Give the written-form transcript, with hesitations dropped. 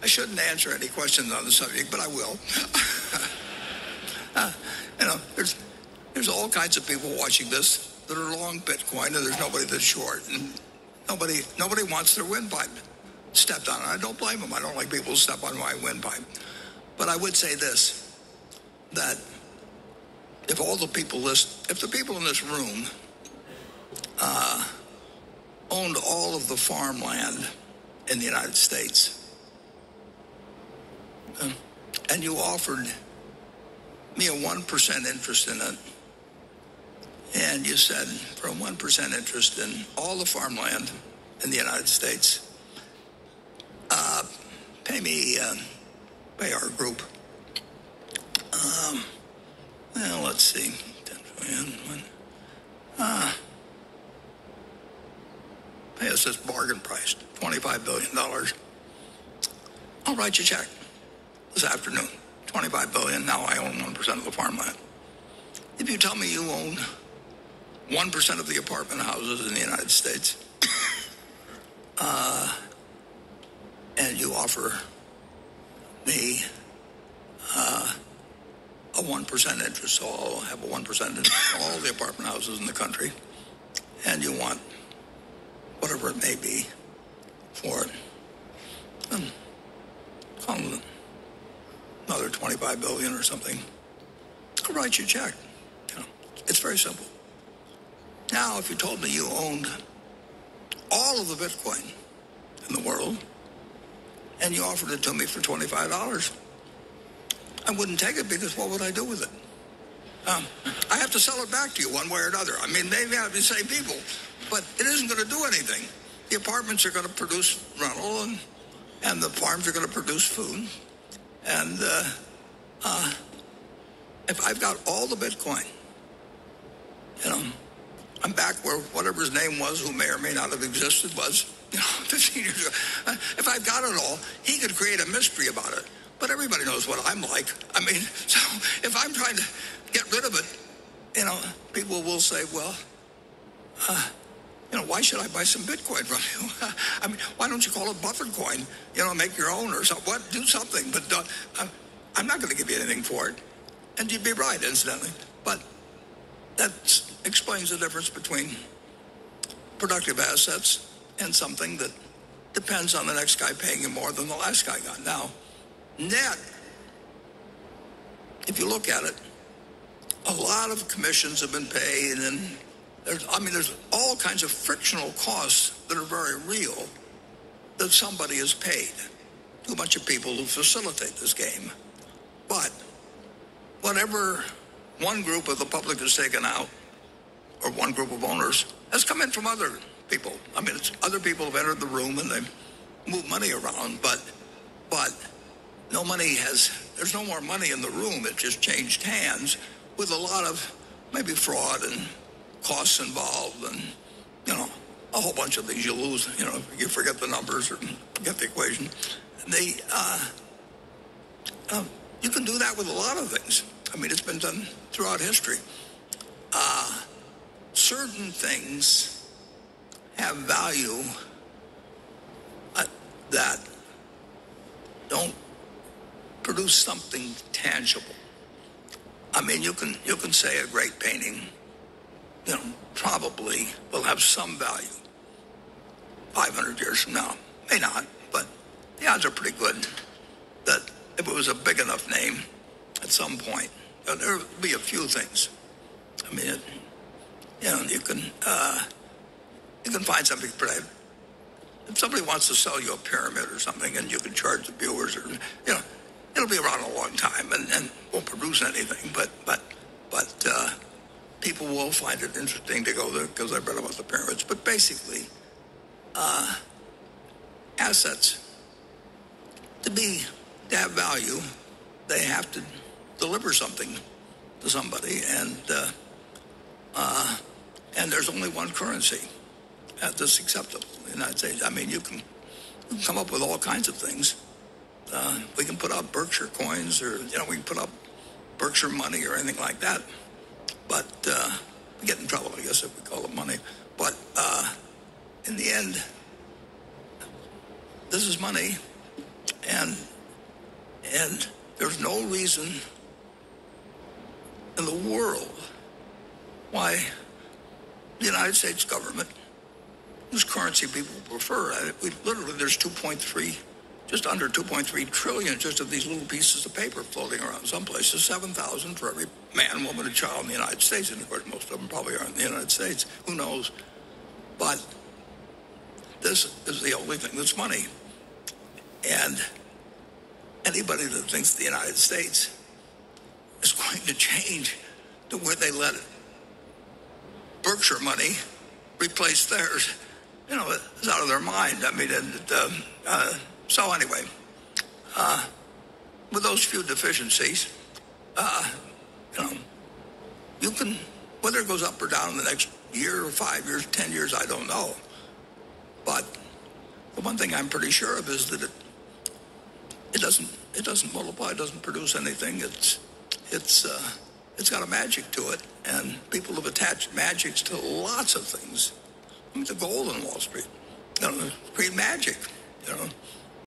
I shouldn't answer any questions on the subject, but I will. You know, there's all kinds of people watching this that are long Bitcoin, and there's nobody that's short, and nobody wants their windpipe stepped on. I don't blame them. I don't like people who step on my windpipe. But I would say this, that if the people in this room owned all of the farmland in the United States, and you offered me a 1% interest in it, and you said for a 1% interest in all the farmland in the United States, pay our group. Well, let's see, 10 trillion. Pay us this bargain price, $25 billion. I'll write you a check this afternoon. $25 billion. Now I own 1% of the farmland. If you tell me you own 1% of the apartment houses in the United States, and you offer me a 1% interest, so I'll have a 1% interest in all the apartment houses in the country, and you want whatever it may be for it, then call it another $25 billion or something. I'll write you a check. You know, it's very simple. Now, if you told me you owned all of the Bitcoin in the world and you offered it to me for $25, I wouldn't take it, because what would I do with it? I have to sell it back to you one way or another. I mean, they may have the same people, but it isn't going to do anything. The apartments are going to produce rental, and the farms are going to produce food. And if I've got all the Bitcoin, you know, I'm back where whatever his name was, who may or may not have existed, was, 15 years ago. If I've got it all, he could create a mystery about it. But everybody knows what I'm like. I mean, so if I'm trying to get rid of it, people will say, well, why should I buy some Bitcoin from you? I mean, why don't you call it buffered coin? Make your own or something. Do something. But I'm not going to give you anything for it. And you'd be right, incidentally. But that explains the difference between productive assets and something that depends on the next guy paying you more than the last guy got. Now, net, if you look at it, a lot of commissions have been paid, and there's all kinds of frictional costs that are very real that somebody has paid to a bunch of people who facilitate this game. But whatever one group of the public has taken out, or one group of owners, has come in from other people. I mean, other people have entered the room and they've moved money around, but no money there's no more money in the room. It just changed hands with a lot of maybe fraud and costs involved, and, a whole bunch of things you lose, you forget the numbers or forget the equation. You can do that with a lot of things. I mean, it's been done throughout history. Certain things have value that don't produce something tangible. I mean, you can say a great painting, probably will have some value 500 years from now. May not, but the odds are pretty good that if it was a big enough name at some point, there will be a few things. I mean, you can find something pretty. If somebody wants to sell you a pyramid or something, and you can charge the viewers, or it'll be around a long time and won't produce anything. But people will find it interesting to go there because I've read about the pyramids. But basically, assets, to have value, they have to deliver something to somebody, and there's only one currency that's acceptable in the United States. I mean, you can come up with all kinds of things. We can put up Berkshire coins, or we can put up Berkshire money or anything like that. But we get in trouble, I guess, if we call it money. But in the end, this is money, and And there's no reason in the world why the United States government, whose currency people prefer, there's 2.3, just under 2.3 trillion just of these little pieces of paper floating around. Some places 7,000 for every man, woman, and child in the United States. And of course, most of them probably aren't in the United States. Who knows? But this is the only thing that's money. And anybody that thinks the United States is going to change to where they let Berkshire money replace theirs, is out of their mind. I mean, so anyway, with those few deficiencies, you can, whether it goes up or down in the next year or 5 years, 10 years, I don't know. But the one thing I'm pretty sure of is that it doesn't multiply, it doesn't produce anything. It's got a magic to it, and people have attached magics to lots of things. I mean, the gold on Wall Street, create magic,